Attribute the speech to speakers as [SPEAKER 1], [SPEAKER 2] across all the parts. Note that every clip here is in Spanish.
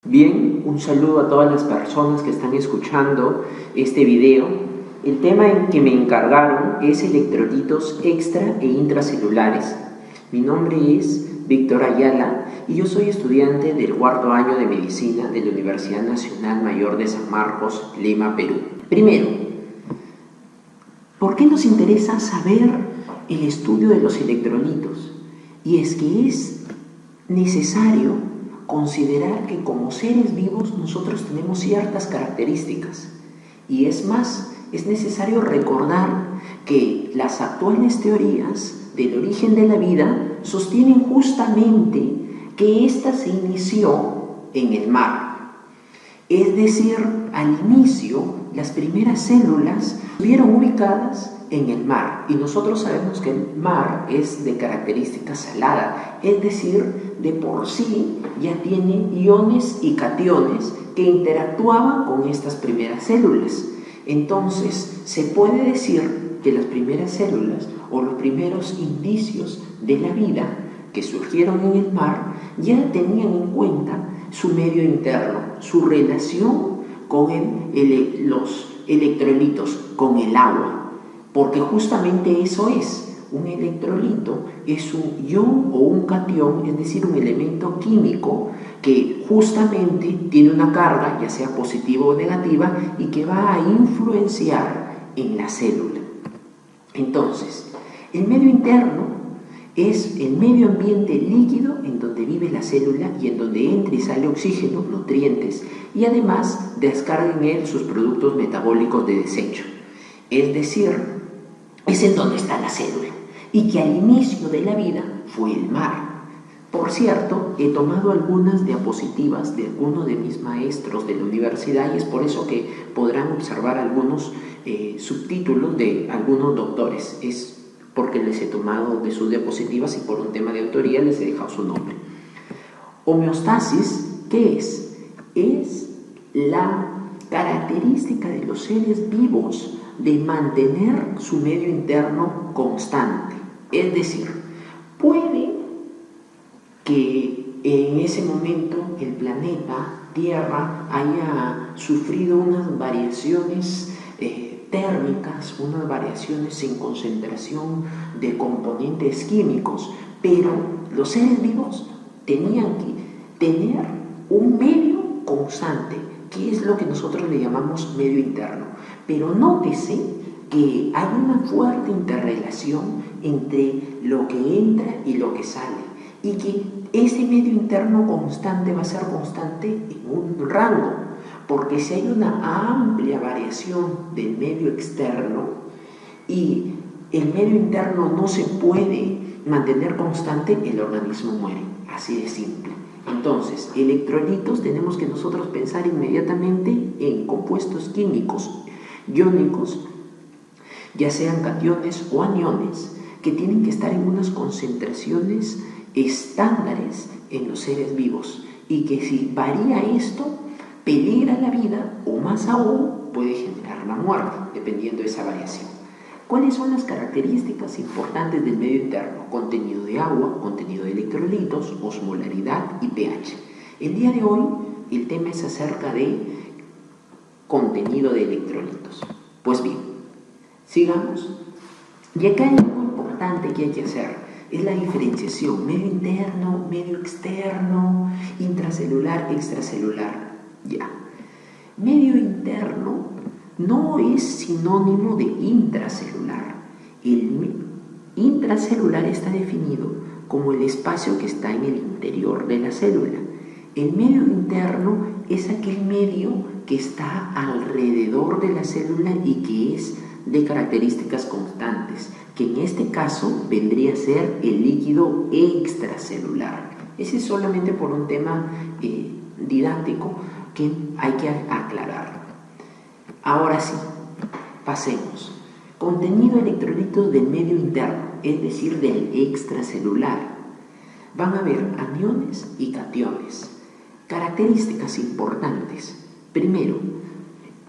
[SPEAKER 1] Bien, un saludo a todas las personas que están escuchando este video. El tema en que me encargaron es electrolitos extra e intracelulares. Mi nombre es Víctor Ayala y yo soy estudiante del cuarto año de Medicina de la Universidad Nacional Mayor de San Marcos, Lima, Perú. Primero, ¿por qué nos interesa saber el estudio de los electrolitos? Y es que es necesario considerar que como seres vivos nosotros tenemos ciertas características. Y es más, es necesario recordar que las actuales teorías del origen de la vida sostienen justamente que ésta se inició en el mar. Es decir, al inicio, las primeras células estuvieron ubicadas en el mar, y nosotros sabemos que el mar es de característica salada, es decir, de por sí ya tiene iones y cationes que interactuaban con estas primeras células. Entonces, se puede decir que las primeras células o los primeros indicios de la vida que surgieron en el mar ya tenían en cuenta su medio interno, su relación con los electrolitos, con el agua. Porque justamente eso es, un electrolito es un ion o un catión, es decir, un elemento químico que justamente tiene una carga, ya sea positiva o negativa, y que va a influenciar en la célula. Entonces, el medio interno es el medio ambiente líquido en donde vive la célula y en donde entra y sale oxígeno, nutrientes, y además descarga en él sus productos metabólicos de desecho. Es decir, es en donde está la célula, y que al inicio de la vida fue el mar. Por cierto, he tomado algunas diapositivas de algunos de mis maestros de la universidad, y es por eso que podrán observar algunos subtítulos de algunos doctores. Es porque les he tomado de sus diapositivas y por un tema de autoría les he dejado su nombre. Homeostasis, ¿qué es? Es la característica de los seres vivos de mantener su medio interno constante. Es decir, puede que en ese momento el planeta Tierra haya sufrido unas variaciones térmicas, unas variaciones en concentración de componentes químicos, pero los seres vivos tenían que tener un medio constante, que es lo que nosotros le llamamos medio interno. Pero nótese que hay una fuerte interrelación entre lo que entra y lo que sale, y que ese medio interno constante va a ser constante en un rango, porque si hay una amplia variación del medio externo y el medio interno no se puede mantener constante, el organismo muere, así de simple. Entonces, electrolitos tenemos que nosotros pensar inmediatamente en compuestos químicos iónicos, ya sean cationes o aniones, que tienen que estar en unas concentraciones estándares en los seres vivos, y que si varía esto, peligra la vida, o más aún puede generar la muerte, dependiendo de esa variación. ¿Cuáles son las características importantes del medio interno? Contenido de agua, contenido de electrolitos, osmolaridad y pH. El día de hoy el tema es acerca de contenido de electrolitos. Pues bien, sigamos. Y acá hay algo importante que hay que hacer, es la diferenciación medio interno, medio externo, intracelular, extracelular. Ya. Medio interno no es sinónimo de intracelular. El intracelular está definido como el espacio que está en el interior de la célula. El medio interno es aquel medio que está alrededor de la célula y que es de características constantes, que en este caso vendría a ser el líquido extracelular. Ese es solamente por un tema didáctico que hay que aclarar. Ahora sí, pasemos. Contenido electrolitos del medio interno, es decir, del extracelular. Van a haber aniones y cationes. Características importantes. Primero,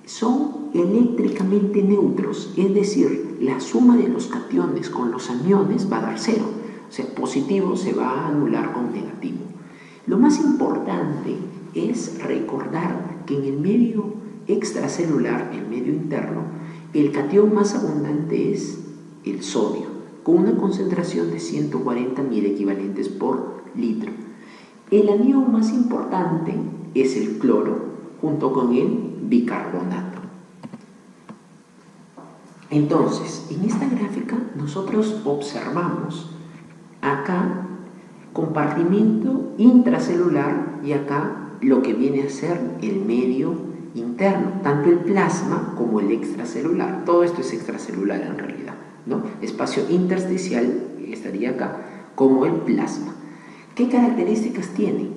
[SPEAKER 1] son eléctricamente neutros, es decir, la suma de los cationes con los aniones va a dar cero. O sea, positivo se va a anular con negativo. Lo más importante es recordar que en el medio extracelular, el medio interno, el catión más abundante es el sodio, con una concentración de 140.000 equivalentes por litro. El anión más importante es el cloro, junto con el bicarbonato. Entonces, en esta gráfica nosotros observamos acá compartimento intracelular y acá lo que viene a ser el medio interno, tanto el plasma como el extracelular. Todo esto es extracelular en realidad, ¿no? Espacio intersticial estaría acá, como el plasma. ¿Qué características tiene?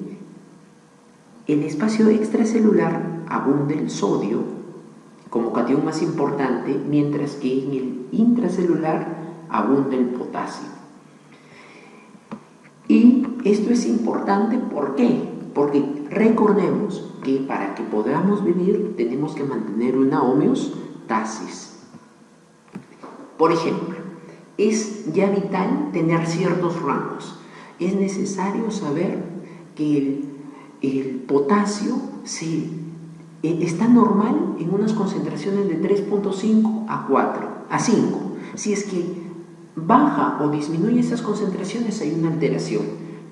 [SPEAKER 1] En el espacio extracelular abunda el sodio como catión más importante, mientras que en el intracelular abunda el potasio. Y esto es importante, ¿por qué? Porque recordemos que para que podamos vivir tenemos que mantener una homeostasis. Por ejemplo, es ya vital tener ciertos rangos. Es necesario saber que el potasio está normal en unas concentraciones de 3.5 a 5. Si es que baja o disminuye esas concentraciones, hay una alteración,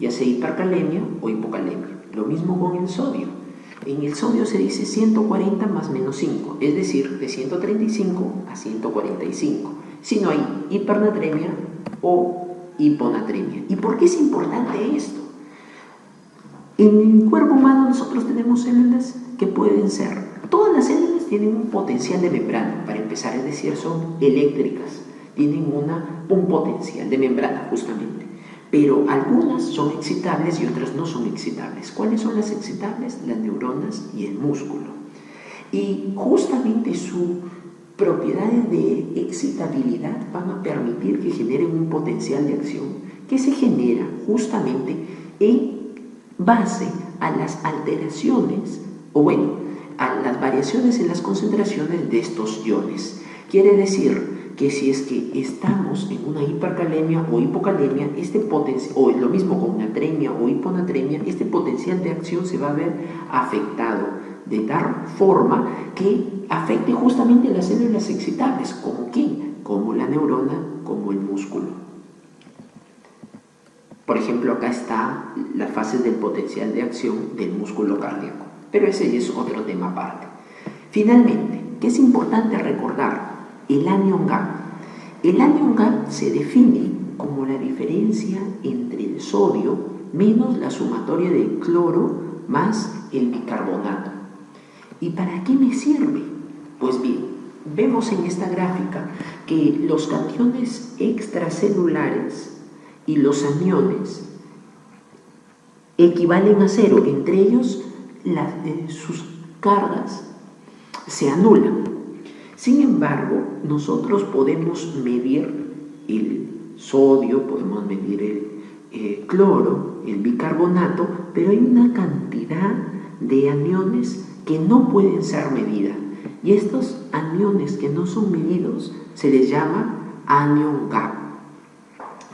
[SPEAKER 1] ya sea hipercalemia o hipocalemia. Lo mismo con el sodio. En el sodio se dice 140 más menos 5, es decir, de 135 a 145, si no hay hipernatremia o hiponatremia. ¿Y por qué es importante esto? En el cuerpo humano nosotros tenemos células que pueden ser, todas las células tienen un potencial de membrana, para empezar, es decir, son eléctricas, tienen un potencial de membrana justamente, pero algunas son excitables y otras no son excitables. ¿Cuáles son las excitables? Las neuronas y el músculo. Y justamente sus propiedades de excitabilidad van a permitir que generen un potencial de acción que se genera justamente en base a las alteraciones, o bueno, a las variaciones en las concentraciones de estos iones. Quiere decir que si es que estamos en una hipercalemia o hipocalemia, o lo mismo con natremia o hiponatremia, este potencial de acción se va a ver afectado de tal forma que afecte justamente a las células excitables, como ¿quién? Como la neurona, como el músculo. Por ejemplo, acá está las fases del potencial de acción del músculo cardíaco, pero ese es otro tema aparte. Finalmente, ¿qué es importante recordar? El anion gap. El anion gap se define como la diferencia entre el sodio menos la sumatoria del cloro más el bicarbonato. ¿Y para qué me sirve? Pues bien, vemos en esta gráfica que los cationes extracelulares y los aniones equivalen a cero, entre ellos sus cargas se anulan. Sin embargo, nosotros podemos medir el sodio, podemos medir el cloro, el bicarbonato, pero hay una cantidad de aniones que no pueden ser medidas. Y estos aniones que no son medidos se les llama anion gap,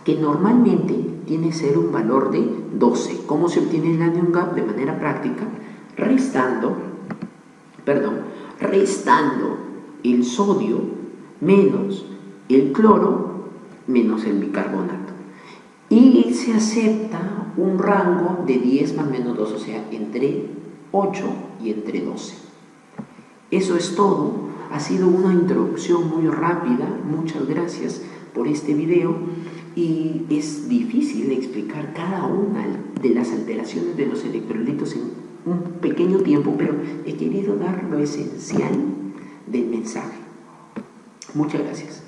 [SPEAKER 1] que normalmente tiene que ser un valor de 12. ¿Cómo se obtiene el anion gap? De manera práctica, restando el sodio menos el cloro menos el bicarbonato. Y se acepta un rango de 10 más menos 2, o sea, entre 8 y entre 12. Eso es todo. Ha sido una introducción muy rápida. Muchas gracias por este video. Y es difícil explicar cada una de las alteraciones de los electrolitos en un pequeño tiempo, pero he querido dar lo esencial del mensaje. Muchas gracias.